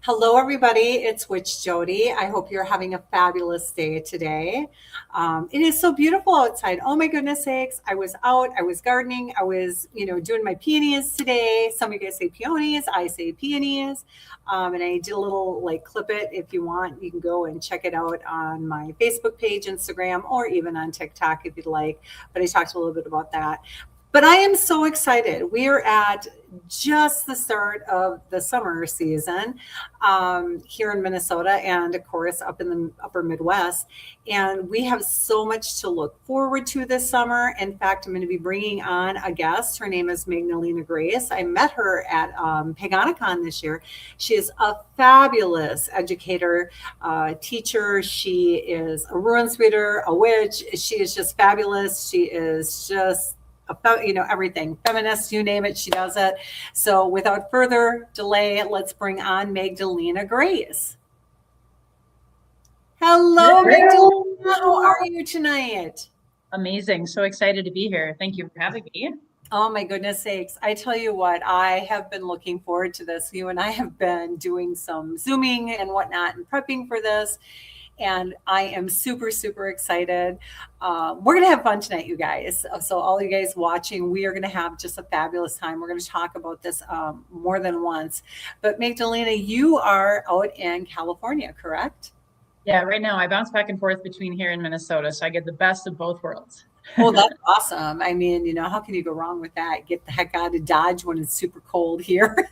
Hello, everybody. It's Witch Jodi. I hope you're having a fabulous day today. It is so beautiful outside. Oh my goodness sakes. I was out, I was gardening, I was, doing my peonies today. Some of you guys say peonies, I say peonies. And I did a little clip it. If you want, you can go and check it out on my Facebook page, Instagram, or even on TikTok if you'd like. But I talked a little bit about that. But I am so excited. We are at just the start of the summer season here in Minnesota and, of course, up in the upper Midwest. And we have so much to look forward to this summer. In fact, I'm going to be bringing on a guest. Her name is Magdalena Grace. I met her at Paganicon this year. She is a fabulous educator, teacher. She is a runes reader, a witch. She is just fabulous. She is just everything, feminist, you name it, she does it. So without further delay, let's bring on Magdalena Grace. Hello, Magdalena. How are you tonight? Amazing. So excited to be here. Thank you for having me. Oh my goodness sakes. I tell you what, I have been looking forward to this. You and I have been doing some Zooming and whatnot and prepping for this. And I am super, super excited. We're going to have fun tonight, you guys. So all you guys watching, we are going to have just a fabulous time. We're going to talk about this more than once. But Magdalena, you are out in California, correct? Yeah, right now I bounce back and forth between here and Minnesota. So I get the best of both worlds. Well, that's awesome. I mean, how can you go wrong with that? Get the heck out of Dodge when it's super cold here.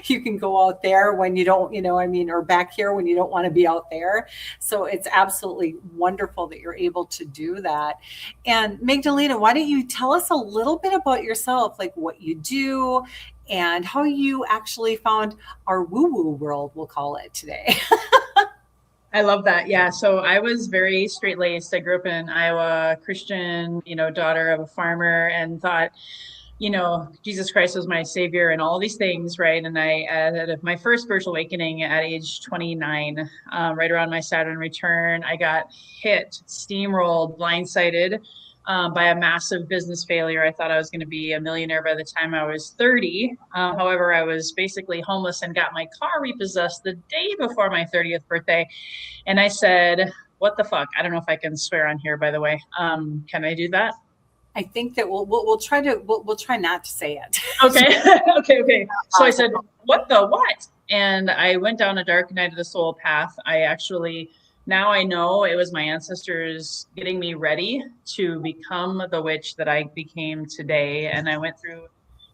You can go out there when you don't, or back here when you don't want to be out there. So it's absolutely wonderful that you're able to do that. And Magdalena, why don't you tell us a little bit about yourself, like what you do and how you actually found our woo-woo world, we'll call it today. I love that. Yeah. So I was very straight-laced. I grew up in Iowa, Christian, daughter of a farmer, and thought, Jesus Christ was my savior and all these things, right? And I had my first spiritual awakening at age 29, right around my Saturn return. I got hit, steamrolled, blindsided by a massive business failure. I thought I was going to be a millionaire by the time I was 30. However, I was basically homeless and got my car repossessed the day before my 30th birthday. And I said, what the fuck? I don't know if I can swear on here, by the way. Can I do that? I think that we'll try not to say it. Okay. Okay. So I said, what the what? And I went down a dark night of the soul path. Now I know it was my ancestors getting me ready to become the witch that I became today. And I went through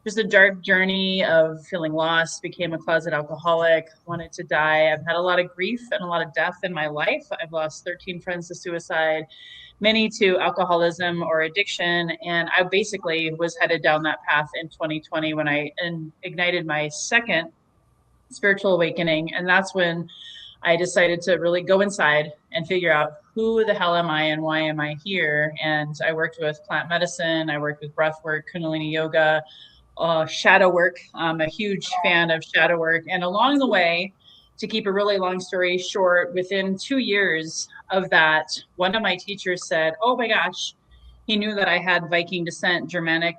just a dark journey of feeling lost, became a closet alcoholic, wanted to die. I've had a lot of grief and a lot of death in my life. I've lost 13 friends to suicide, many to alcoholism or addiction. And I basically was headed down that path in 2020 when I ignited my second spiritual awakening. And that's when I decided to really go inside and figure out who the hell am I and why am I here? And I worked with plant medicine. I worked with breath work, Kundalini yoga, shadow work. I'm a huge fan of shadow work. And along the way, to keep a really long story short, within 2 years of that, one of my teachers said, oh my gosh, he knew that I had Viking descent, Germanic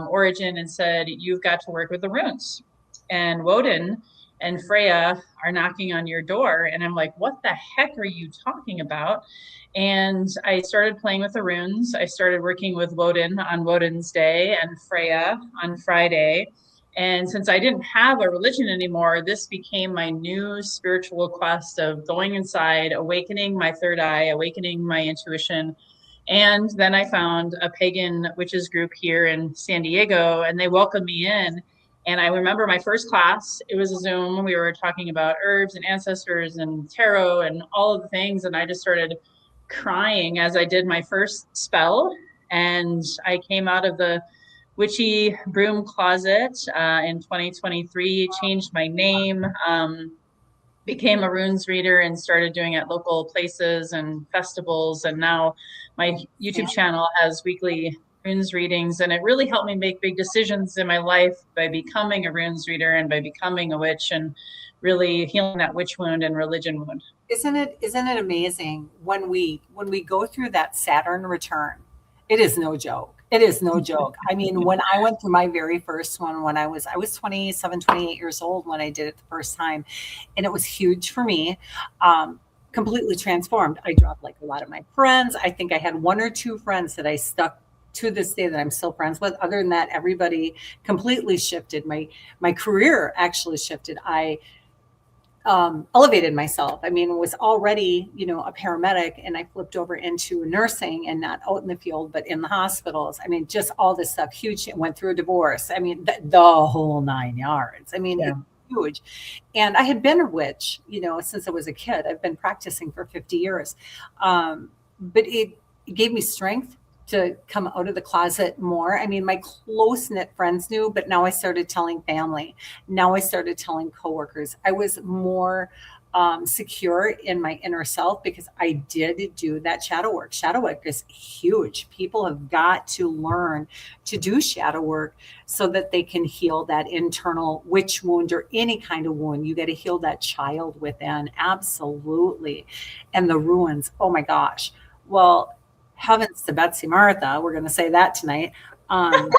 origin, and said, you've got to work with the runes. And Woden and Freya are knocking on your door. And I'm like, what the heck are you talking about? And I started playing with the runes. I started working with Woden on Woden's Day and Freya on Friday. And since I didn't have a religion anymore, this became my new spiritual quest of going inside, awakening my third eye, awakening my intuition. And then I found a pagan witches group here in San Diego, and they welcomed me in. And I remember my first class, it was a Zoom. We were talking about herbs and ancestors and tarot and all of the things. And I just started crying as I did my first spell. And I came out of the witchy broom closet in 2023, changed my name, became a runes reader and started doing it at local places and festivals. And now my YouTube channel has weekly runes readings, and it really helped me make big decisions in my life by becoming a runes reader and by becoming a witch and really healing that witch wound and religion wound. Isn't it amazing when we go through that Saturn return? It is no joke. It is no joke. I mean, when I went through my very first one, when I was 27, 28 years old when I did it the first time, and it was huge for me. Completely transformed. I dropped like a lot of my friends. I think I had one or two friends that I stuck to this day that I'm still friends with. Other than that, everybody completely shifted. My career actually shifted. I elevated myself. I mean, was already, a paramedic, and I flipped over into nursing, and not out in the field, but in the hospitals. I mean, just all this stuff, huge. Went through a divorce. I mean, the whole 9 yards. I mean, Yeah. it's huge. And I had been a witch, since I was a kid. I've been practicing for 50 years. But it gave me strength to come out of the closet more. I mean, my close knit friends knew, but now I started telling family. Now I started telling coworkers. I was more secure in my inner self because I did do that shadow work. Shadow work is huge. People have got to learn to do shadow work so that they can heal that internal witch wound or any kind of wound. You got to heal that child within. Absolutely. And the ruins. Oh my gosh. Well, heavens to Betsy Martha. We're going to say that tonight. I'm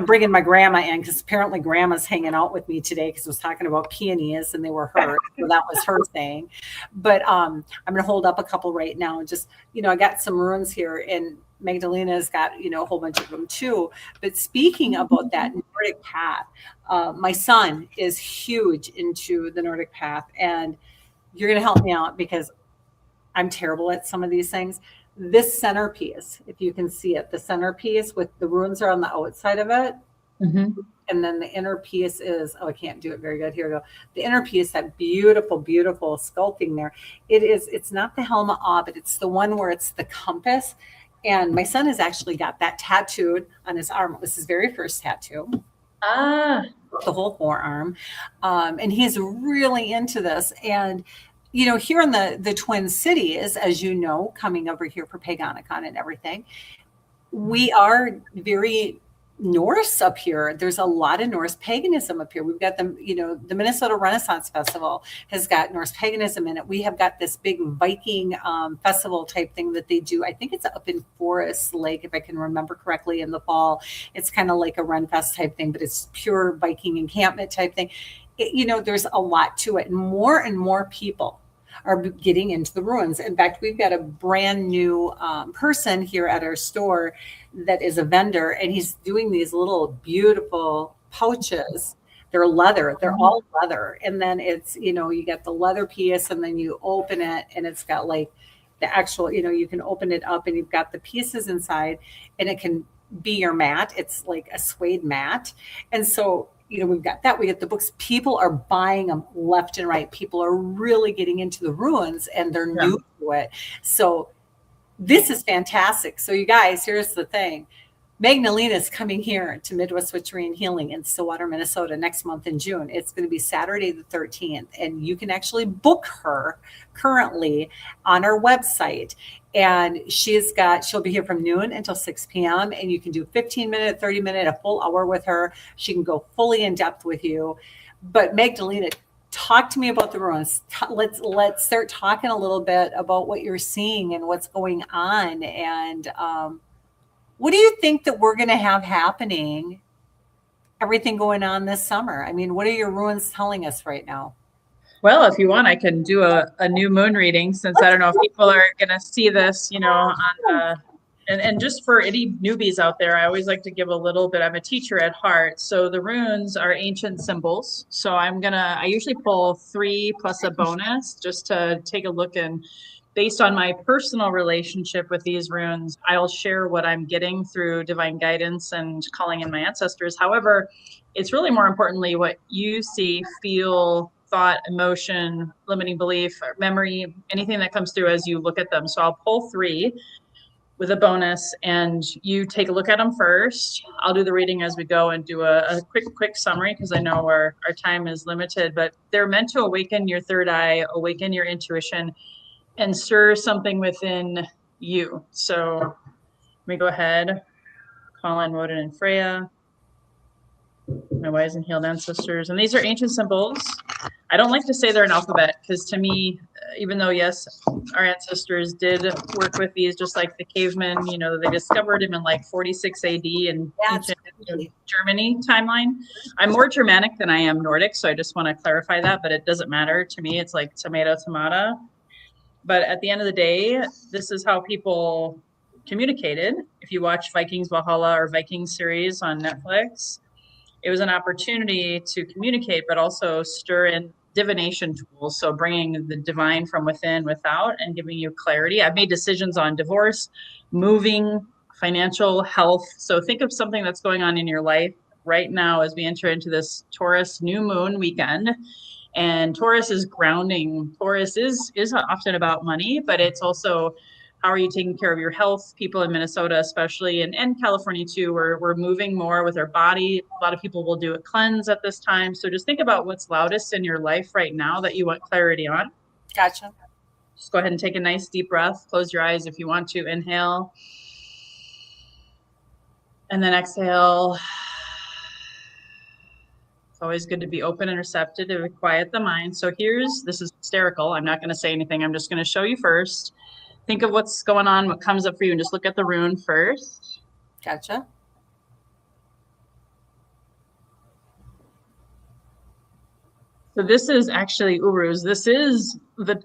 bringing my grandma in because apparently grandma's hanging out with me today because I was talking about peonies and they were hers. So that was her thing. But I'm going to hold up a couple right now. Just, I got some runes here, and Magdalena's got, a whole bunch of them too. But speaking about that Nordic path, my son is huge into the Nordic path, and you're going to help me out because I'm terrible at some of these things. This centerpiece, if you can see it, the centerpiece with the runes are on the outside of it. Mm-hmm. And then the inner piece is, I can't do it very good. Here we go. The inner piece, that beautiful, beautiful sculpting there. It's not the Helma A, but it's the one where it's the compass. And my son has actually got that tattooed on his arm. It was his very first tattoo. The whole forearm. And he's really into this. And here in the Twin Cities, as you know, coming over here for Paganicon and everything, we are very Norse up here. There's a lot of Norse paganism up here. We've got the Minnesota Renaissance Festival has got Norse paganism in it. We have got this big Viking festival type thing that they do. I think it's up in Forest Lake, if I can remember correctly, in the fall. It's kind of like a Renfest type thing, but it's pure Viking encampment type thing. There's a lot to it. And more people are getting into the ruins. In fact, we've got a brand new person here at our store that is a vendor, and he's doing these little beautiful pouches. They're leather. They're all leather. And then it's, you get the leather piece, and then you open it, and it's got like the actual, you can open it up, and you've got the pieces inside, and it can be your mat. It's like a suede mat. And so we've got that. We get the books. People are buying them left and right. People are really getting into the ruins, and they're new to it. So this is fantastic. So you guys, here's the thing. Magdalena is coming here to Midwest Witchery and Healing in Stillwater, Minnesota next month in June. It's going to be Saturday the 13th, and you can actually book her currently on our website. And she'll be here from noon until 6 p.m. And you can do 15-minute, 30-minute, a full hour with her. She can go fully in depth with you. But Magdalena, talk to me about the ruins. Let's start talking a little bit about what you're seeing and what's going on. And what do you think that we're going to have happening? Everything going on this summer. I mean, what are your ruins telling us right now? Well, if you want, I can do a new moon reading, since I don't know if people are going to see this, and just for any newbies out there, I always like to give a little bit. I'm a teacher at heart. So the runes are ancient symbols. So I usually pull 3 plus a bonus just to take a look, and based on my personal relationship with these runes, I'll share what I'm getting through divine guidance and calling in my ancestors. However, it's really more importantly what you see, feel, thought, emotion, limiting belief, memory, anything that comes through as you look at them. So I'll pull 3 with a bonus, and you take a look at them first. I'll do the reading as we go and do a quick summary, because I know our time is limited, but they're meant to awaken your third eye, awaken your intuition, and stir something within you. So let me go ahead, call in Woden and Freya, my wise and healed ancestors. And these are ancient symbols. I don't like to say they're an alphabet because to me, even though, yes, our ancestors did work with these, just like the cavemen, they discovered them in like 46 AD in ancient Germany timeline. I'm more Germanic than I am Nordic, so I just want to clarify that, but it doesn't matter to me. It's like tomato. But at the end of the day, this is how people communicated. If you watch Vikings Valhalla or Viking series on Netflix, it was an opportunity to communicate, but also stir in divination tools. So bringing the divine from within, without, and giving you clarity. I've made decisions on divorce, moving, financial, health. So think of something that's going on in your life right now as we enter into this Taurus new moon weekend. And Taurus is grounding. Taurus is often about money, but it's also how are you taking care of your health? People in Minnesota, especially, and California too, we're moving more with our body. A lot of people will do a cleanse at this time. So just think about what's loudest in your life right now that you want clarity on. Gotcha. Just go ahead and take a nice deep breath. Close your eyes if you want to. Inhale. And then exhale. It's always good to be open and receptive to quiet the mind. So this is hysterical. I'm not going to say anything. I'm just going to show you first. Think of what's going on, what comes up for you, and just look at the rune first. Gotcha. So this is actually Uruz.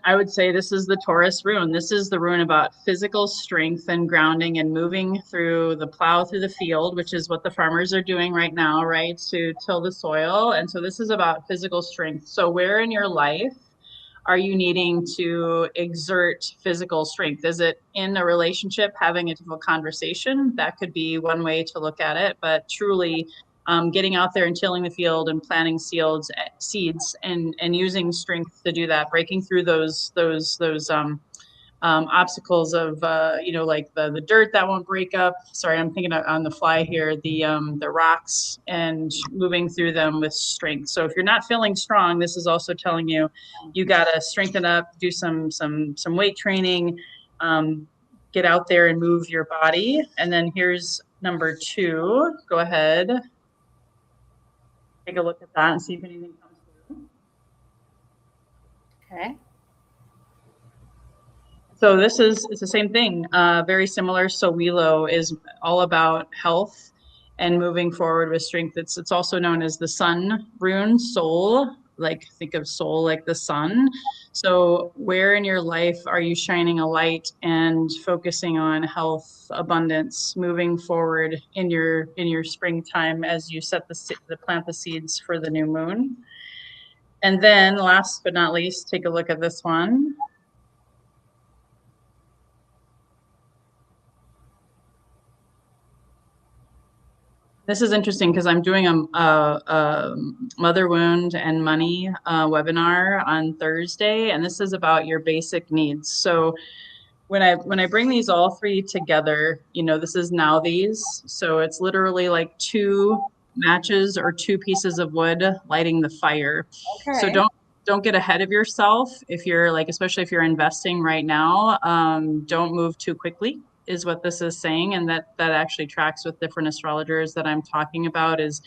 I would say this is the Taurus rune. This is the rune about physical strength and grounding and moving through the plow through the field, which is what the farmers are doing right now, right? To till the soil. And so this is about physical strength. So where in your life are you needing to exert physical strength? Is it in a relationship, having a difficult conversation? That could be one way to look at it, but truly getting out there and tilling the field and planting seeds and using strength to do that, breaking through those obstacles of like the dirt that won't break up. Sorry, I'm thinking on the fly here. The rocks and moving through them with strength. So if you're not feeling strong, this is also telling you gotta strengthen up, do some weight training, get out there and move your body. And then here's number 2. Go ahead. Take a look at that and see if anything comes through. Okay. So it's the same thing, very similar. So Wilo is all about health and moving forward with strength. It's also known as the sun rune, soul, like think of soul like the sun. So where in your life are you shining a light and focusing on health, abundance, moving forward in your springtime as you plant the seeds for the new moon? And then last but not least, take a look at this one. This is interesting because I'm doing a mother wound and money webinar on Thursday, and this is about your basic needs. So when I bring these all 3 together, this is now these. So it's literally like 2 matches or 2 pieces of wood lighting the fire. Okay. So don't get ahead of yourself if you're especially if you're investing right now. Don't move too quickly, is what this is saying, and that actually tracks with different astrologers that I'm talking about. Is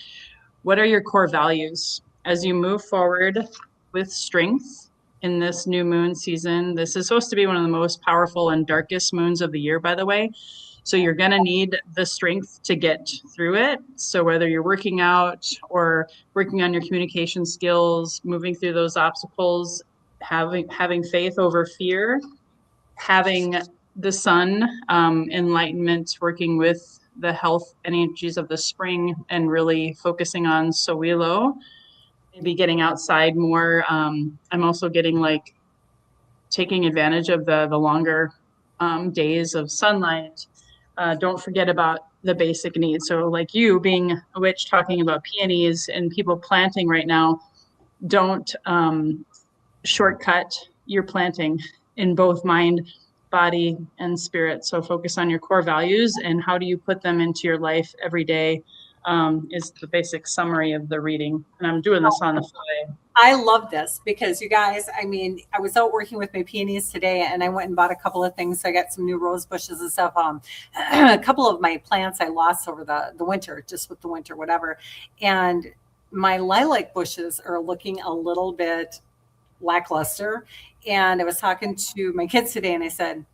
what are your core values as you move forward with strength in this new moon season? This is supposed to be one of the most powerful and darkest moons of the year, by the way. So you're going to need the strength to get through it. So whether you're working out or working on your communication skills, moving through those obstacles, having faith over fear, having the sun, enlightenment, working with the health energies of the spring and really focusing on Sowilo, maybe getting outside more. I'm also getting taking advantage of the longer days of sunlight. Don't forget about the basic needs. So like you being a witch talking about peonies and people planting right now, don't shortcut your planting in both mind, body, and spirit. So focus on your core values and how do you put them into your life every day, is the basic summary of the reading. And I'm doing this on the fly. I love this because you guys, I was out working with my peonies today and I went and bought a couple of things. So I got some new rose bushes and stuff. A couple of my plants I lost over the winter, just with the winter, whatever. And my lilac bushes are looking a little bit lackluster. And I was talking to my kids today and I said,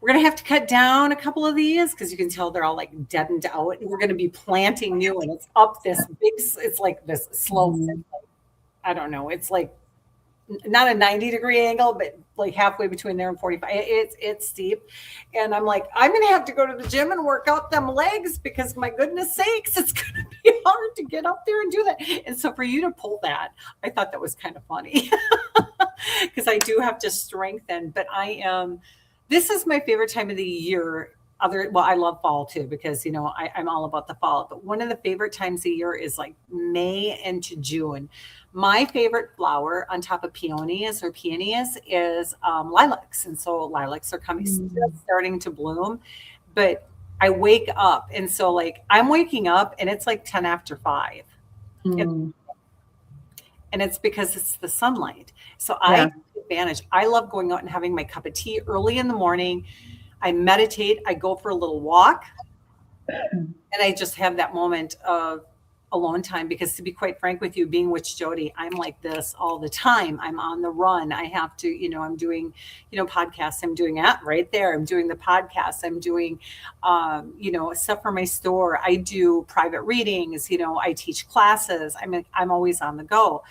we're going to have to cut down a couple of these because you can tell they're all like deadened out. And we're going to be planting new, and it's up this big, it's like this slope. I don't know. It's like not a 90-degree angle, but like halfway between there and 45. It's steep. And I'm like, I'm going to have to go to the gym and work out them legs because my goodness sakes, it's going to be hard to get up there and do that. And so for you to pull that, I thought that was kind of funny because I do have to strengthen, but this is my favorite time of the year. I love fall too, because, you know, I'm all about the fall, but one of the favorite times of the year is like May into June. My favorite flower on top of peonies is lilacs. And so lilacs are starting to bloom, but I wake up. And so like I'm waking up and it's like 10 after 5. And it's because it's the sunlight. So I take advantage. I love going out and having my cup of tea early in the morning. I meditate. I go for a little walk. And I just have that moment of alone time, because to be quite frank with you, being Witch Jodi, I'm like this all the time. I'm on the run. I have to, you know, I'm doing, you know, podcasts. I'm doing that right there. I'm doing the podcast. I'm doing, you know, stuff for my store. I do private readings. You know, I teach classes. I'm always on the go.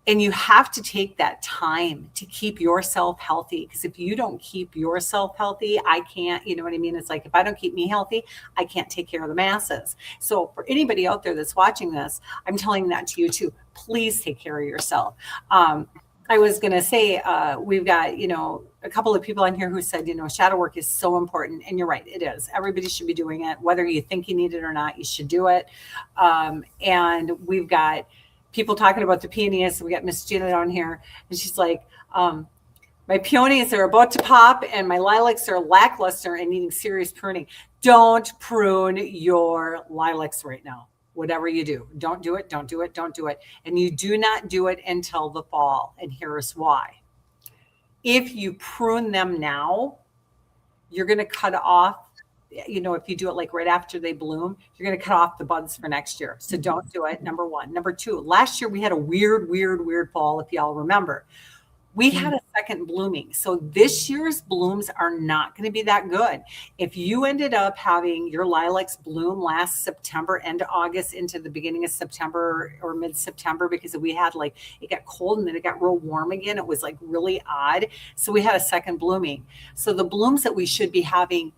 And you have to take that time to keep yourself healthy. Because if you don't keep yourself healthy, I can't, you know what I mean? It's like, if I don't keep me healthy, I can't take care of the masses. So for anybody out there that's watching this, I'm telling that to you too. Please take care of yourself. I was going to say, we've got, you know, a couple of people on here who said, you know, shadow work is so important. And you're right, it is. Everybody should be doing it. Whether you think you need it or not, you should do it. And we've got people talking about the peonies. We got Miss Gina down here, and she's like, my peonies are about to pop and my lilacs are lackluster and needing serious pruning. Don't prune your lilacs right now. Whatever you do, don't do it, don't do it, don't do it. And you do not do it until the fall. And here's why. If you prune them now, you're going to cut off, you know, if you do it like right after they bloom, you're going to cut off the buds for next year. So don't do it. Number one. Number two, last year we had a weird fall. If y'all remember, we had a second blooming. So this year's blooms are not going to be that good. If you ended up having your lilacs bloom last September, end of August into the beginning of September or mid-September, because we had like, it got cold and then it got real warm again. It was like really odd. So we had a second blooming. So the blooms that we should be having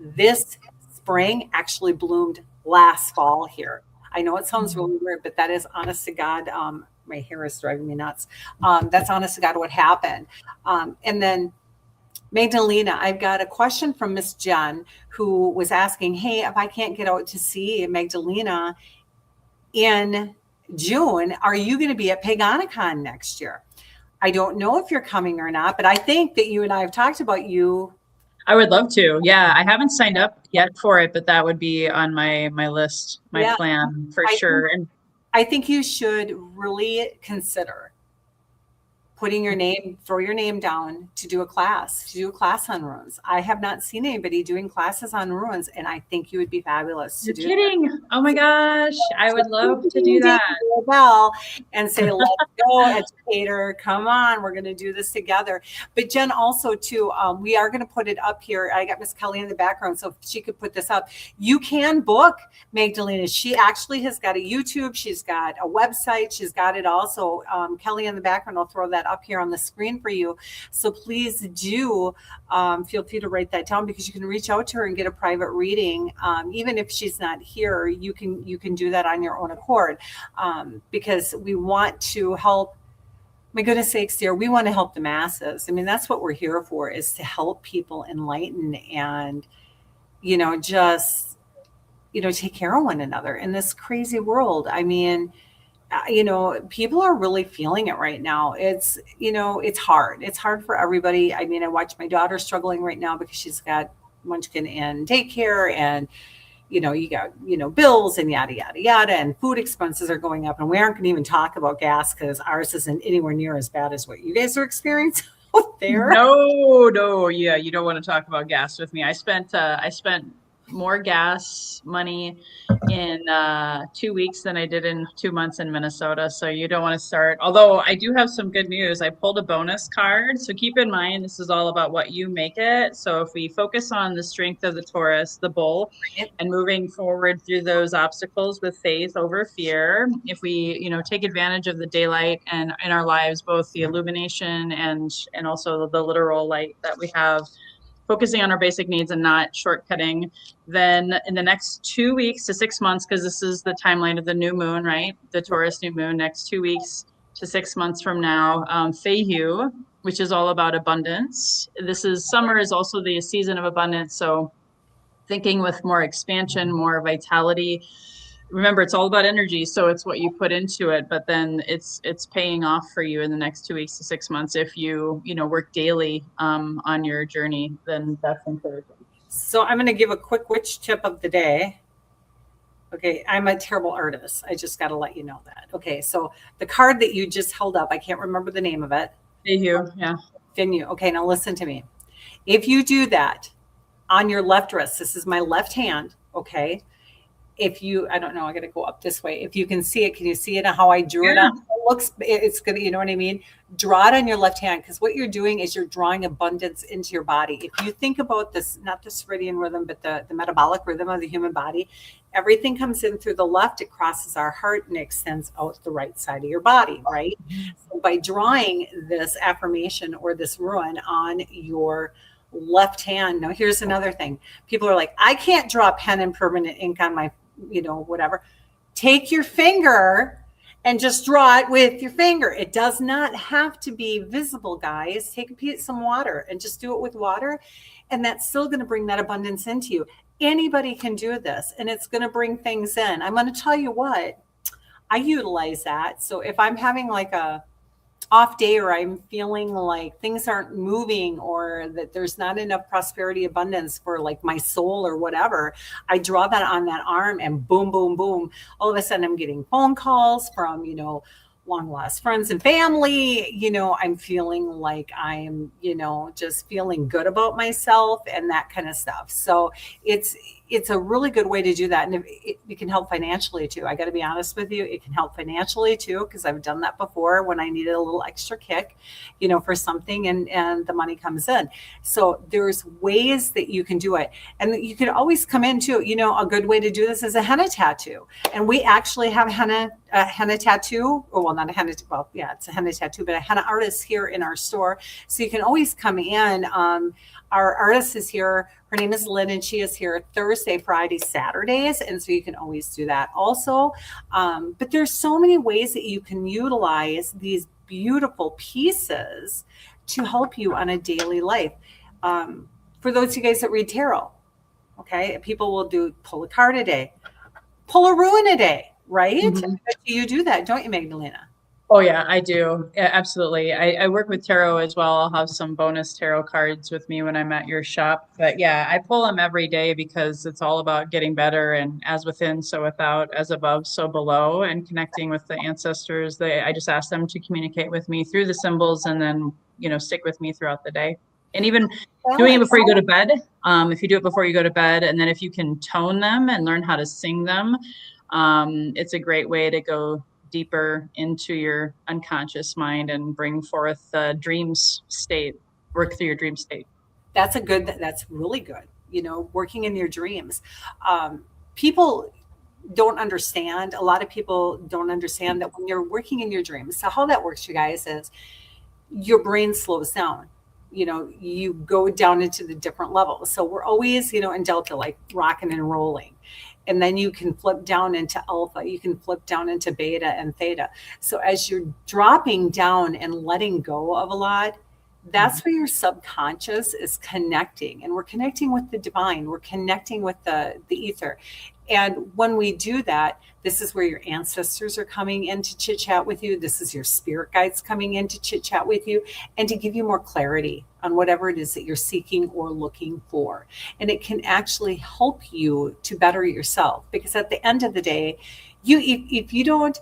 this spring actually bloomed last fall here. I know it sounds really weird, but that is honest to God. My hair is driving me nuts. That's honest to God what happened. And then Magdalena, I've got a question from Miss Jen, who was asking, hey, if I can't get out to see Magdalena in June, are you going to be at Paganicon next year? I don't know if you're coming or not, but I think that you and I have talked about you. I would love to. Yeah, I haven't signed up yet for it, but that would be on my list, my plan for sure. I think you should really consider putting your name, throw your name down to do a class on runes. I have not seen anybody doing classes on runes, and I think you would be fabulous to do. You're kidding. Oh my gosh. I would love to do that. Well, and say, let's go, educator. Come on, we're going to do this together. But Jen, also too, we are going to put it up here. I got Miss Kelly in the background, so if she could put this up. You can book Magdalena. She actually has got a YouTube. She's got a website. She's got it also. Kelly in the background, I'll throw that up here on the screen for you. So please do feel free to write that down, because you can reach out to her and get a private reading. Even if she's not here, you can do that on your own accord, because we want to help. My goodness sakes, dear, we want to help the masses. I mean, that's what we're here for, is to help people enlighten and, you know, just, you know, take care of one another in this crazy world. I mean, you know, people are really feeling it right now. It's, you know, it's hard. It's hard for everybody. I mean, I watch my daughter struggling right now because she's got Munchkin in daycare, and, you know, you got, you know, bills and yada, yada, yada, and food expenses are going up. And we aren't going to even talk about gas, because ours isn't anywhere near as bad as what you guys are experiencing out there. No. Yeah. You don't want to talk about gas with me. I spent more gas money in 2 weeks than I did in 2 months in Minnesota. So you don't want to start. Although I do have some good news. I pulled a bonus card. So keep in mind, this is all about what you make it. So if we focus on the strength of the Taurus, the bull, and moving forward through those obstacles with faith over fear, if we, take advantage of the daylight and in our lives, both the illumination and also the literal light that we have, focusing on our basic needs and not shortcutting, then in the next 2 weeks to 6 months, because this is the timeline of the new moon, right? The Taurus new moon, next 2 weeks to 6 months from now, Feihu, which is all about abundance. Summer is also the season of abundance. So thinking with more expansion, more vitality. Remember, it's all about energy, so it's what you put into it, but then it's paying off for you in the next 2 weeks to 6 months if you work daily on your journey. Then that's encouraging. So I'm going to give a quick witch tip of the day. Okay, I'm a terrible artist. I just got to let you know that. Okay, so the card that you just held up, I can't remember the name of it. Feihu, yeah. Feihu. Okay, now listen to me. If you do that on your left wrist, this is my left hand, okay? If you, I don't know, I got to go up this way. If you can see it, can you see it how I drew it up? It looks, it's good. You know what I mean? Draw it on your left hand, because what you're doing is you're drawing abundance into your body. If you think about this, not the circadian rhythm, but the metabolic rhythm of the human body, everything comes in through the left, it crosses our heart and extends out the right side of your body, right? So by drawing this affirmation or this rune on your left hand, now here's another thing. People are like, I can't draw pen and permanent ink on my whatever. Take your finger and just draw it with your finger. It does not have to be visible, guys. Take some water and just do it with water. And that's still going to bring that abundance into you. Anybody can do this, and it's going to bring things in. I'm going to tell you what, I utilize that. So if I'm having like a off day, or I'm feeling like things aren't moving, or that there's not enough prosperity, abundance for like my soul or whatever, I draw that on that arm, and boom, boom, boom. All of a sudden I'm getting phone calls from, long lost friends and family. I'm feeling like I'm, just feeling good about myself and that kind of stuff. So it's a really good way to do that. And it can help financially too. I got to be honest with you. It can help financially too, because I've done that before when I needed a little extra kick, for something, and the money comes in. So there's ways that you can do it. And you can always come in too. A good way to do this is a henna tattoo. And we actually have a henna tattoo, or well, not a henna, well, yeah, it's a henna tattoo, but a henna artist here in our store. So you can always come in. Our artist is here. Her name is Lynn, and she is here Thursday, Friday, Saturdays. And so you can always do that also. But there's so many ways that you can utilize these beautiful pieces to help you on a daily life. For those of you guys that read tarot, okay, people will pull a card a day, pull a rune a day, right? Mm-hmm. You do that, don't you, Magdalena? Oh, yeah, I do. Yeah, absolutely. I work with tarot as well. I'll have some bonus tarot cards with me when I'm at your shop. But yeah, I pull them every day because it's all about getting better, and as within, so without, as above, so below, and connecting with the ancestors. I just ask them to communicate with me through the symbols, and then, stick with me throughout the day. And even doing it before you go to bed, if you do it before you go to bed, and then if you can tone them and learn how to sing them, it's a great way to go deeper into your unconscious mind and bring forth the dreams state, work through your dream state. That's really good. Working in your dreams. People don't understand. A lot of people don't understand that when you're working in your dreams. So how that works, you guys, is your brain slows down. You go down into the different levels. So we're always, in delta, like rocking and rolling. And then you can flip down into alpha, you can flip down into beta and theta. So as you're dropping down and letting go of a lot, that's where your subconscious is connecting. And we're connecting with the divine. We're connecting with the ether. And when we do that, this is where your ancestors are coming in to chit chat with you. This is your spirit guides coming in to chit chat with you and to give you more clarity on whatever it is that you're seeking or looking for. And it can actually help you to better yourself, because at the end of the day, if you don't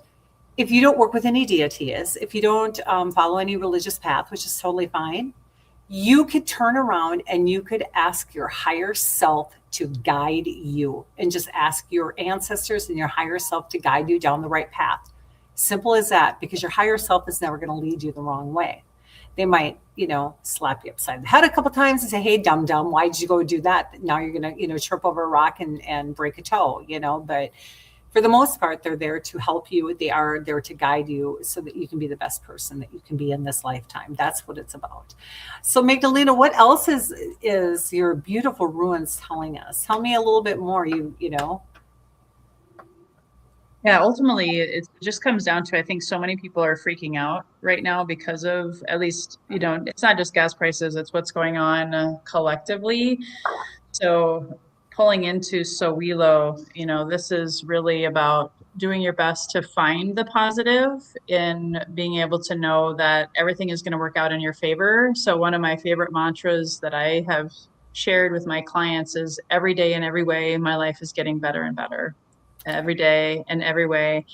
work with any deities, if you don't follow any religious path, which is totally fine, you could turn around and you could ask your higher self to guide you, and just ask your ancestors and your higher self to guide you down the right path. Simple as that, because your higher self is never going to lead you the wrong way. They might, slap you upside the head a couple times and say, hey, dumb, why did you go do that? Now you're going to, trip over a rock and break a toe, but for the most part, they're there to help you. They are there to guide you so that you can be the best person that you can be in this lifetime. That's what it's about. So Magdalena, what else is your beautiful ruins telling us? Tell me a little bit more, Yeah, ultimately, it just comes down to, I think so many people are freaking out right now because of, at least, it's not just gas prices, it's what's going on collectively. So pulling into Sowilo, this is really about doing your best to find the positive in being able to know that everything is going to work out in your favor. So one of my favorite mantras that I have shared with my clients is, every day in every way, my life is getting better and better. Every day and every way,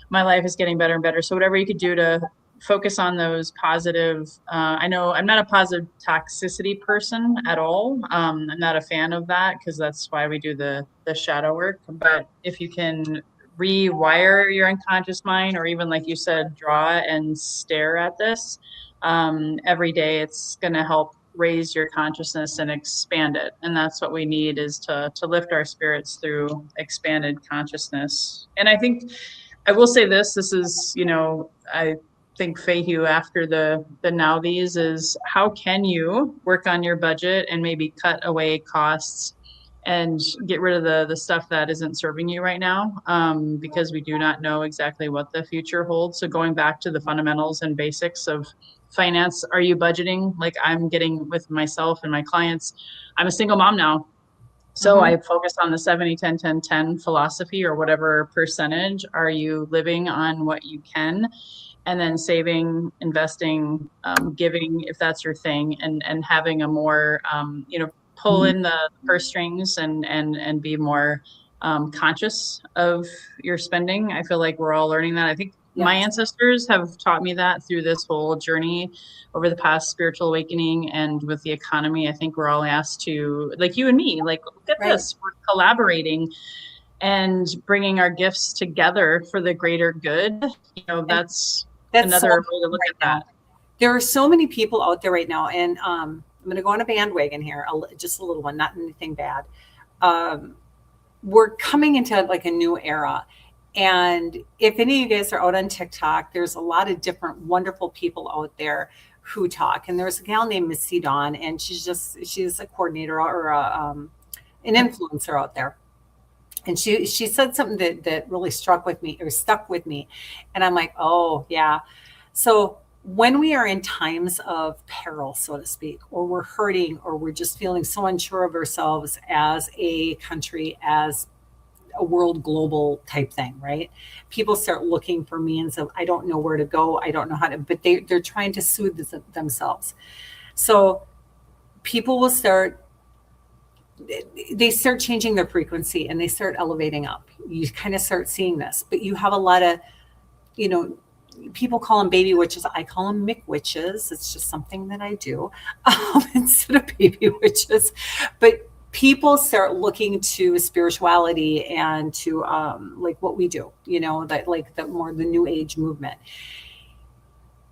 my life is getting better and better. So whatever you could do to focus on those positive, I know I'm not a positive toxicity person at all. I'm not a fan of that, because that's why we do the shadow work. But if you can rewire your unconscious mind, or even, like you said, draw and stare at this every day, it's going to help raise your consciousness and expand it. And that's what we need, is to lift our spirits through expanded consciousness. And I think I will say this is, I think Fahey, after the now these, is how can you work on your budget and maybe cut away costs and get rid of the stuff that isn't serving you right now, because we do not know exactly what the future holds. So going back to the fundamentals and basics of finance, are you budgeting? Like I'm getting with myself and my clients, I'm a single mom now. So I focus on the 70-10-10-10 philosophy, or whatever percentage. Are you living on what you can? And then saving, investing, giving, if that's your thing, and having a more, pull in the purse strings and be more conscious of your spending. I feel like we're all learning that. I think my ancestors have taught me that through this whole journey over the past spiritual awakening, and with the economy. I think we're all asked to, like you and me, like, look at this, we're collaborating and bringing our gifts together for the greater good. That's another way to look at that. There are so many people out there right now, and I'm going to go on a bandwagon here, just a little one, not anything bad. We're coming into like a new era. And if any of you guys are out on TikTok, there's a lot of different wonderful people out there who talk. And there's a gal named Missy Dawn, and she's a coordinator or an influencer out there. And she said something that really stuck with me. And I'm like, oh yeah. So when we are in times of peril, so to speak, or we're hurting, or we're just feeling so unsure of ourselves as a country, as a world, global type thing, right? People start looking for means of, I don't know where to go. I don't know how to, but they're trying to soothe themselves. So people will they start changing their frequency, and they start elevating up. You kind of start seeing this, but you have a lot of, people call them baby witches. I call them Mick witches. It's just something that I do instead of baby witches. But people start looking to spirituality and to like what we do, that like the new age movement.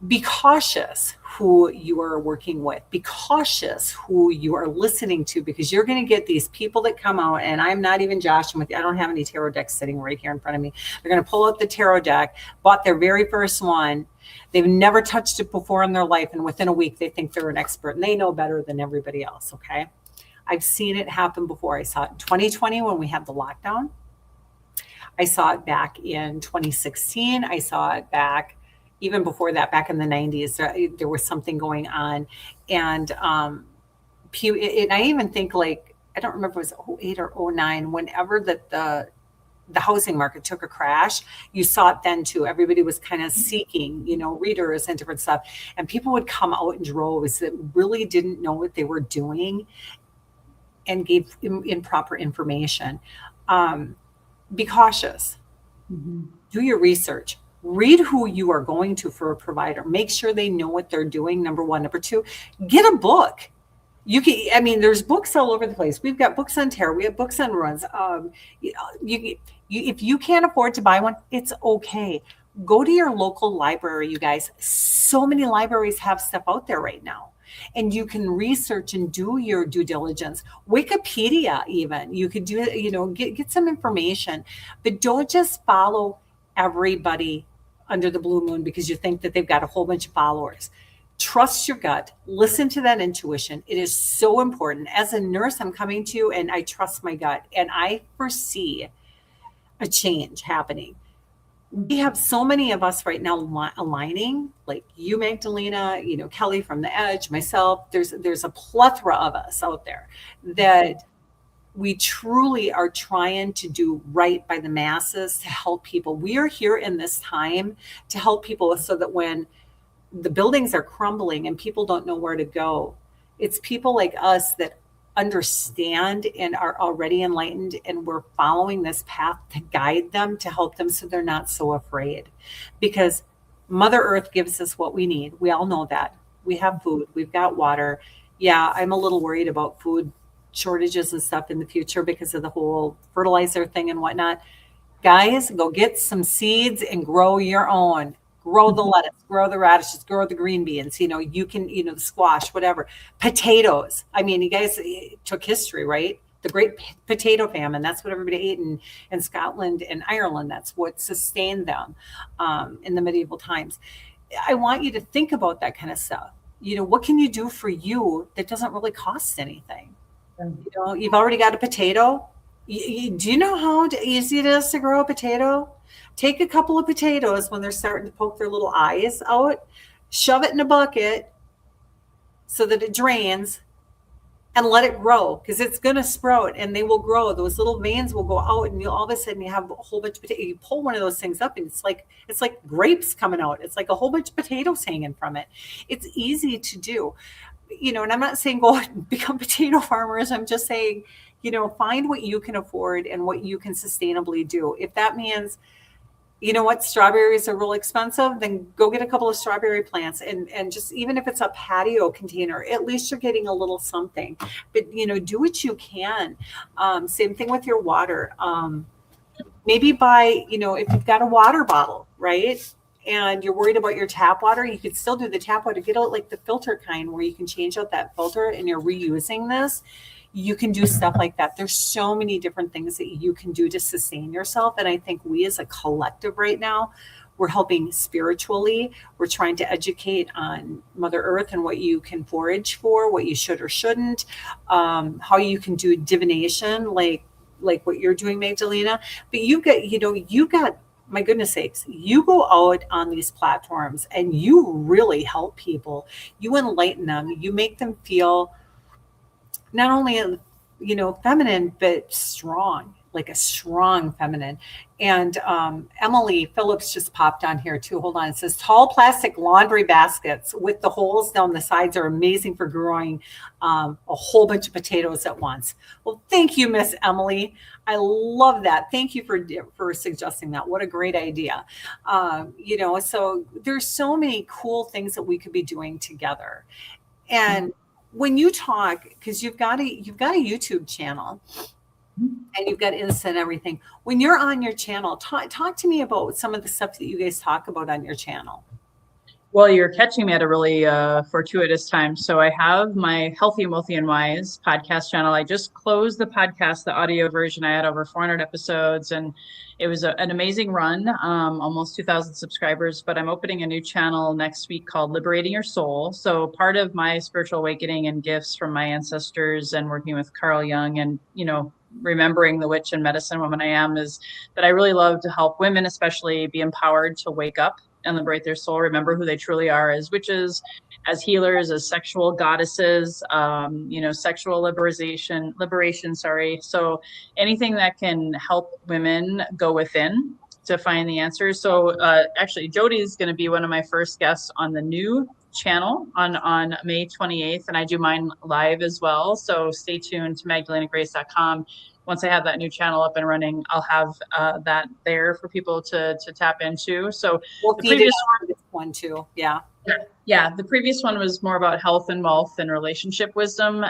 Be cautious who you are working with. Be cautious who you are listening to, because you're going to get these people that come out, and I'm not even joshing with you. I don't have any tarot decks sitting right here in front of me. They're going to pull out the tarot deck, bought their very first one. They've never touched it before in their life, and within a week they think they're an expert and they know better than everybody else. Okay. I've seen it happen before. I saw it in 2020 when we had the lockdown. I saw it back in 2016. I saw it back even before that, back in the 90s. There was something going on. And I even think, like, I don't remember if it was 08 or 09, whenever the housing market took a crash, you saw it then too. Everybody was kind of seeking, readers and different stuff. And people would come out in droves that really didn't know what they were doing and gave improper information. Be cautious. Do your research. Read who you are going to for a provider. Make sure they know what they're doing, number one. Number two, get a book. You can, I mean, there's books all over the place. We've got books on tarot. We have books on runs. You, if you can't afford to buy one, it's okay. Go to your local library, you guys. So many libraries have stuff out there right now. And you can research and do your due diligence. Wikipedia, even. You could do it, get some information. But don't just follow everybody under the blue moon because you think that they've got a whole bunch of followers. Trust your gut, listen to that intuition. It is so important. As a nurse, I'm coming to you and I trust my gut and I foresee a change happening. We have so many of us right now aligning, like you, Magdalena, Kelly from The Edge, myself. There's a plethora of us out there that we truly are trying to do right by the masses to help people. We are here in this time to help people so that when the buildings are crumbling and people don't know where to go, it's people like us that understand and are already enlightened, and we're following this path to guide them, to help them so they're not so afraid. Because Mother Earth gives us what we need. We all know that. We have food, we've got water. Yeah, I'm a little worried about food shortages and stuff in the future because of the whole fertilizer thing and whatnot. Guys, go get some seeds and grow your own. Grow the lettuce, grow the radishes, grow the green beans. You can, the squash, whatever. Potatoes. I mean, you guys took history, right? The great potato famine. That's what everybody ate in Scotland and Ireland. That's what sustained them in the medieval times. I want you to think about that kind of stuff. What can you do for you that doesn't really cost anything? You've already got a potato. Do you know how easy it is to grow a potato? Take a couple of potatoes when they're starting to poke their little eyes out, shove it in a bucket so that it drains, and let it grow, because it's going to sprout and they will grow. Those little veins will go out, and all of a sudden you have a whole bunch of potatoes. You pull one of those things up and it's like grapes coming out. It's like a whole bunch of potatoes hanging from it. It's easy to do. And I'm not saying go out and become potato farmers. I'm just saying, find what you can afford and what you can sustainably do. If that means, strawberries are real expensive, then go get a couple of strawberry plants and just, even if it's a patio container, at least you're getting a little something. But, do what you can. Same thing with your water. Maybe buy, if you've got a water bottle, right? And you're worried about your tap water, you could still do the tap water. Get out like the filter kind where you can change out that filter and you're reusing this. You can do stuff like that. There's so many different things that you can do to sustain yourself. And I think we as a collective right now, we're helping spiritually. We're trying to educate on Mother Earth and what you can forage for, what you should or shouldn't, how you can do divination, like what you're doing, Magdalena. But you got, my goodness sakes, you go out on these platforms and you really help people. You enlighten them. You make them feel not only, feminine, but strong, like a strong feminine. And Emily Phillips just popped on here too. Hold on. It says tall plastic laundry baskets with the holes down the sides are amazing for growing a whole bunch of potatoes at once. Well, thank you, Miss Emily. I love that. Thank you for suggesting that. What a great idea. So there's so many cool things that we could be doing together. And when you talk, because you've got a YouTube channel and you've got Insta and everything. When you're on your channel, talk to me about some of the stuff that you guys talk about on your channel. Well, you're catching me at a really fortuitous time. So I have my Healthy, Wealthy, and Wise podcast channel. I just closed the podcast, the audio version. I had over 400 episodes, and it was an amazing run, almost 2,000 subscribers. But I'm opening a new channel next week called Liberating Your Soul. So part of my spiritual awakening and gifts from my ancestors and working with Carl Jung and, remembering the witch and medicine woman I am is that I really love to help women, especially, be empowered to wake up and liberate their soul, remember who they truly are as witches, as healers, as sexual goddesses, sexual liberation. So anything that can help women go within to find the answers. So actually, Jodi is going to be one of my first guests on the new channel on May 28th, and I do mine live as well. So stay tuned to MagdalenaGrace.com. Once I have that new channel up and running, I'll have that there for people to tap into. So we'll feed it out for this one too. Yeah. Yeah, the previous one was more about health and wealth and relationship wisdom,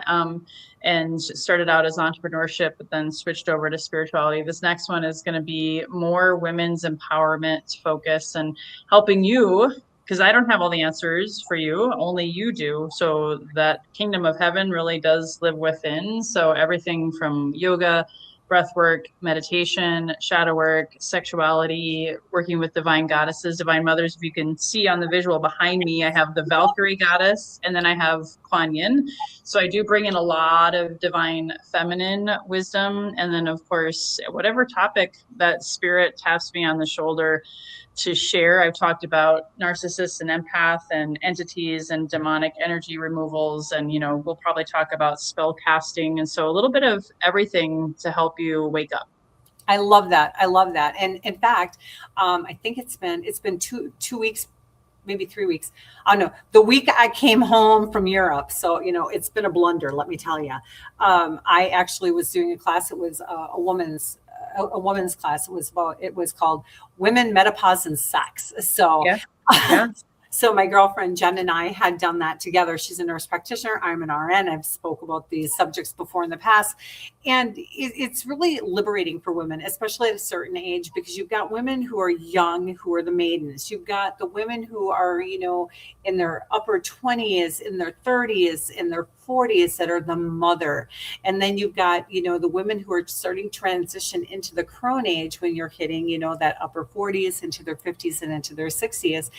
and started out as entrepreneurship, but then switched over to spirituality. This next one is going to be more women's empowerment focus and helping you, because I don't have all the answers for you, only you do. So that kingdom of heaven really does live within. So everything from yoga, breath work, meditation, shadow work, sexuality, working with divine goddesses, divine mothers. If you can see on the visual behind me, I have the Valkyrie goddess, and then I have Kuan Yin. So I do bring in a lot of divine feminine wisdom. And then, of course, whatever topic that spirit taps me on the shoulder to share. I've talked about narcissists and empath and entities and demonic energy removals. And, we'll probably talk about spell casting. And so a little bit of everything to help you wake up. I love that. I love that. And in fact, I think it's been two weeks, maybe 3 weeks. I don't know. The week I came home from Europe. So, it's been a blunder, let me tell you. I actually was doing a class. It was a woman's class. It was called Women, Menopause, and Sex. So, yeah. So my girlfriend Jen and I had done that together. She's a nurse practitioner. I'm an RN. I've spoke about these subjects before in the past. And it's really liberating for women, especially at a certain age, because you've got women who are young, who are the maidens. You've got the women who are, in their upper 20s, in their 30s, in their 40s that are the mother. And then you've got, the women who are starting to transition into the crone age when you're hitting, that upper 40s into their 50s and into their 60s.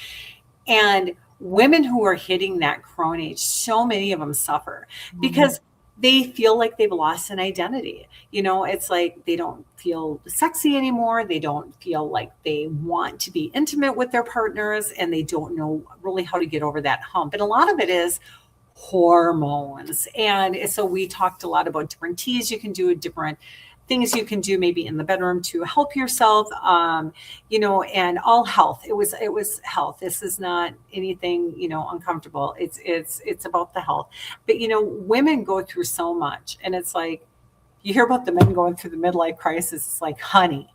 And women who are hitting that crone age, so many of them suffer because they feel like they've lost an identity. It's like they don't feel sexy anymore. They don't feel like they want to be intimate with their partners, and they don't know really how to get over that hump. And a lot of it is hormones. And so we talked a lot about different teas you can do, different things you can do maybe in the bedroom to help yourself, and all health. It was health. This is not anything, uncomfortable. It's about the health. But, women go through so much, and it's like, you hear about the men going through the midlife crisis. It's like, honey,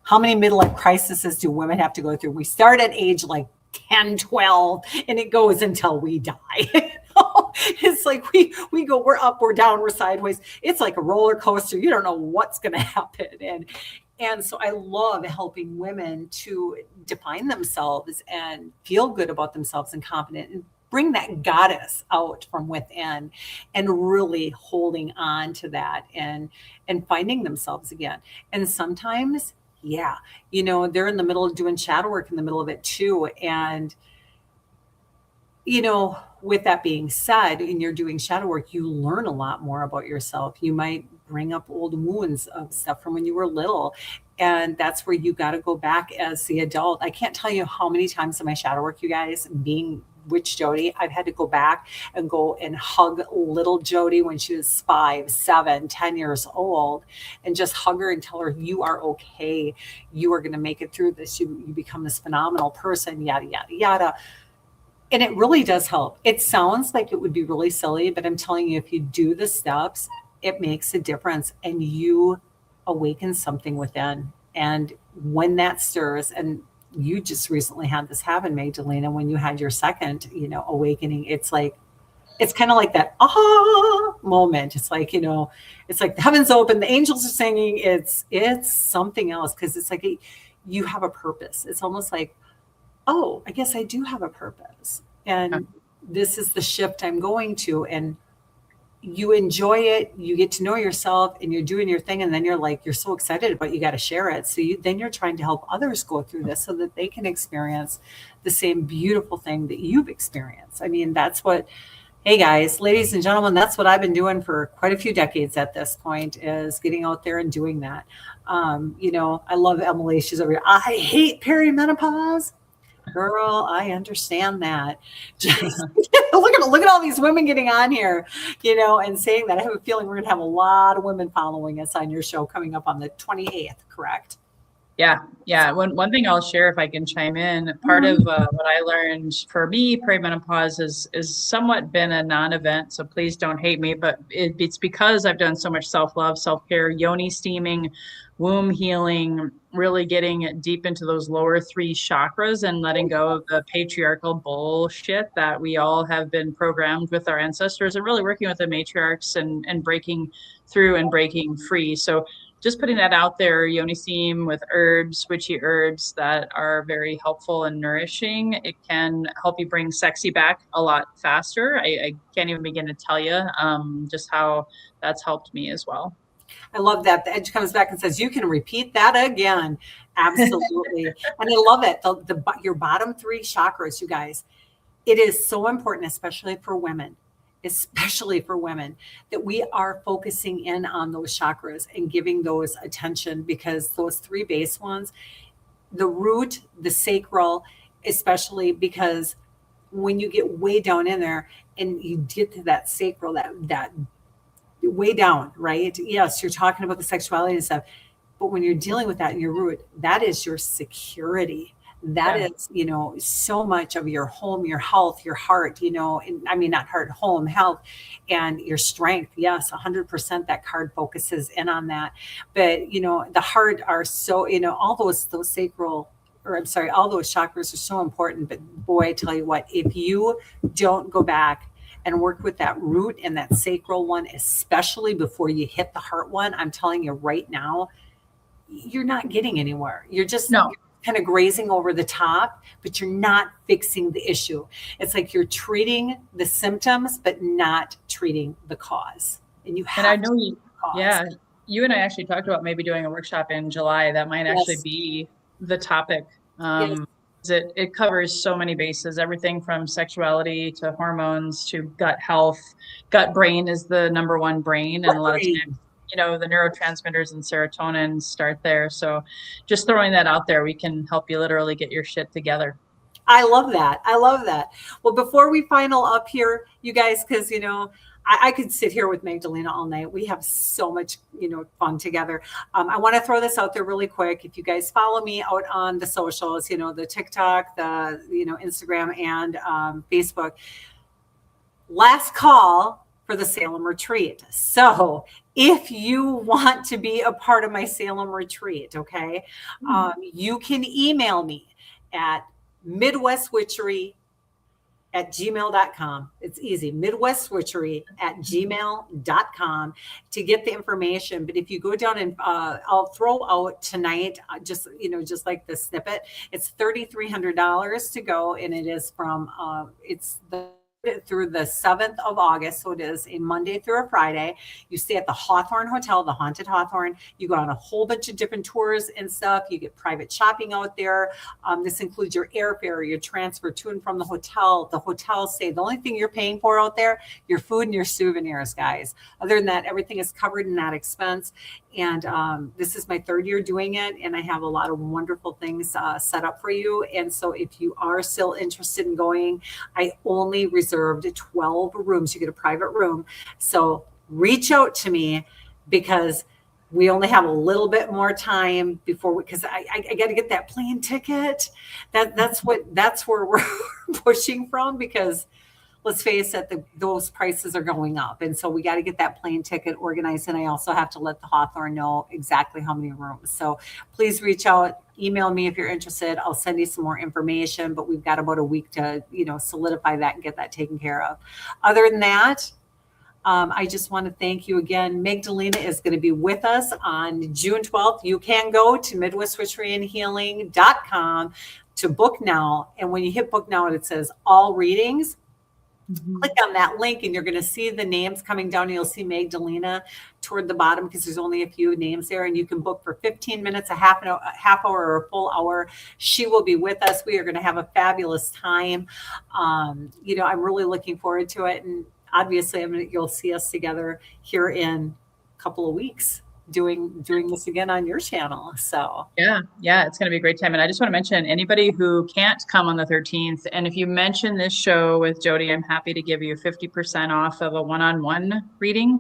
how many midlife crises do women have to go through? We start at age like 10, 12, and it goes until we die. It's like we're up, we're down, we're sideways. It's like a roller coaster. You don't know what's going to happen. And so I love helping women to define themselves and feel good about themselves and confident, and bring that goddess out from within, and really holding on to that and finding themselves again. And sometimes, they're in the middle of doing shadow work in the middle of it too. And, with that being said, and you're doing shadow work, you learn a lot more about yourself. You might bring up old wounds of stuff from when you were little. And that's where you got to go back as the adult. I can't tell you how many times in my shadow work, you guys, being Witch Jodi, I've had to go back and hug little Jodi when she was 5, 7, 10 years old, and just hug her and tell her, you are okay. You are going to make it through this. You become this phenomenal person, yada, yada, yada. And it really does help. It sounds like it would be really silly, but I'm telling you, if you do the steps, it makes a difference, and you awaken something within. And when that stirs, and you just recently had this happen, Magdalena, when you had your second, awakening, it's kind of like that aha moment. It's like, it's like the heavens open, the angels are singing. It's something else, because it's like you have a purpose. It's almost like, oh, I guess I do have a purpose. And this is the shift I'm going to. And you enjoy it. You get to know yourself, and you're doing your thing. And then you're so excited about it, you got to share it. So then you're trying to help others go through this so that they can experience the same beautiful thing that you've experienced. I mean, hey guys, ladies and gentlemen, that's what I've been doing for quite a few decades at this point, is getting out there and doing that. I love Emily. She's over here. I hate perimenopause. Girl, I understand that. Just look at all these women getting on here, and saying that. I have a feeling we're going to have a lot of women following us on your show coming up on the 28th, correct? Yeah. One thing I'll share, if I can chime in, part of what I learned for me, perimenopause is somewhat been a non-event. So please don't hate me, but it's because I've done so much self-love, self-care, yoni steaming, womb healing, really getting deep into those lower three chakras and letting go of the patriarchal bullshit that we all have been programmed with our ancestors, and really working with the matriarchs and breaking through and breaking free. So just putting that out there, yoni steam with herbs, witchy herbs that are very helpful and nourishing. It can help you bring sexy back a lot faster. I can't even begin to tell you just how that's helped me as well. I love that. The edge comes back and says, you can repeat that again. Absolutely. And I love it. Your bottom three chakras, you guys, it is so important, especially for women, that we are focusing in on those chakras and giving those attention, because those three base ones, the root, the sacral, especially because when you get way down in there and you get to that sacral, that way down, right? Yes, you're talking about the sexuality and stuff, but when you're dealing with that in your root, that is your security. That is, so much of your home, your health, your heart, and I mean, not heart, home, health, and your strength. Yes, 100% that card focuses in on that. But, the heart are so, all those sacral, or I'm sorry, all those chakras are so important. But boy, I tell you what, if you don't go back and work with that root and that sacral one, especially before you hit the heart one, I'm telling you right now, you're not getting anywhere. You're just kind of grazing over the top, but you're not fixing the issue. It's like you're treating the symptoms, but not treating the cause. And you have and I know you and I actually talked about maybe doing a workshop in July. That might actually be the topic. It covers so many bases, everything from sexuality to hormones to gut health. Gut brain is the number one brain, and a lot of times, the neurotransmitters and serotonin start there. So just throwing that out there, we can help you literally get your shit together. I love that. Well, before we final up here, you guys, because, I could sit here with Magdalena all night. We have so much, fun together. I want to throw this out there really quick. If you guys follow me out on the socials, the TikTok, the, Instagram and Facebook, last call for the Salem retreat. So if you want to be a part of my Salem retreat, okay, you can email me at midwestwitchery@gmail.com. It's easy. midwestwitchery@gmail.com to get the information. But if you go down and I'll throw out tonight, just like the snippet, it's $3,300 to go. And it is from, through the 7th of August. So it is a Monday through a Friday. You stay at the Hawthorne Hotel, the Haunted Hawthorne. You go on a whole bunch of different tours and stuff. You get private shopping out there. This includes your airfare, your transfer to and from the hotel stay. The only thing you're paying for out there, your food and your souvenirs, guys. Other than that, everything is covered in that expense. And this is my 3rd year doing it. And I have a lot of wonderful things set up for you. And so if you are still interested in going, I only reserved 12 rooms. You get a private room. So reach out to me, because we only have a little bit more time because I got to get that plane ticket. That's where we're pushing from, because let's face it, those prices are going up. And so we got to get that plane ticket organized. And I also have to let the Hawthorne know exactly how many rooms. So please reach out, email me if you're interested. I'll send you some more information, but we've got about a week to, solidify that and get that taken care of. Other than that, I just want to thank you again. Magdalena is going to be with us on June 12th. You can go to midwestwitcheryandhealing.com to book now. And when you hit book now, it says all readings. Click on that link and you're going to see the names coming down. You'll see Magdalena toward the bottom, because there's only a few names there, and you can book for 15 minutes, a half hour, or a full hour. She will be with us. We are going to have a fabulous time. I'm really looking forward to it. And obviously you'll see us together here in a couple of weeks doing this again on your channel. So yeah, it's going to be a great time. And I just want to mention, anybody who can't come on the 13th, and if you mention this show with Jodi, I'm happy to give you 50% off of a one-on-one reading.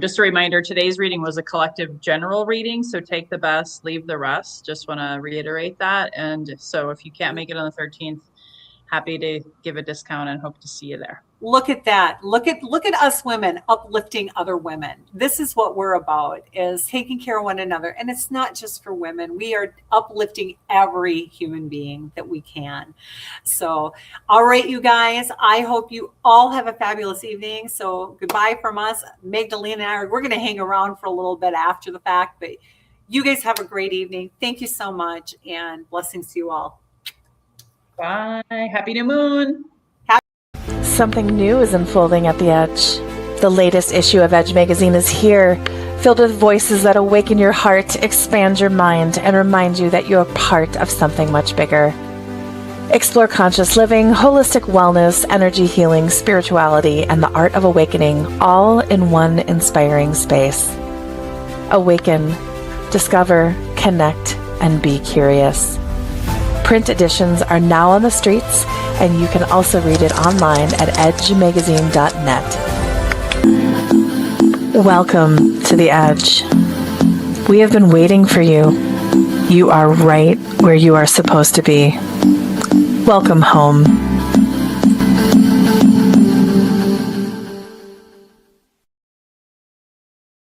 Just a reminder, today's reading was a collective general reading, so take the best, leave the rest. Just want to reiterate that. And so if you can't make it on the 13th, happy to give a discount and hope to see you there. Look at that. Look at us women uplifting other women. This is what we're about, is taking care of one another. And it's not just for women. We are uplifting every human being that we can. So, all right, you guys, I hope you all have a fabulous evening. So goodbye from us. Magdalena and I, we're going to hang around for a little bit after the fact, but you guys have a great evening. Thank you so much, and blessings to you all. Bye. Happy new moon. Something new is unfolding at the Edge. The latest issue of Edge magazine is here, filled with voices that awaken your heart, expand your mind, and remind you that you're part of something much bigger. Explore conscious living, holistic wellness, energy healing, spirituality, and the art of awakening, all in one inspiring space. Awaken, discover, connect, and be curious. Print editions are now on the streets, and you can also read it online at edgemagazine.net. Welcome to the Edge. We have been waiting for you. You are right where you are supposed to be. Welcome home.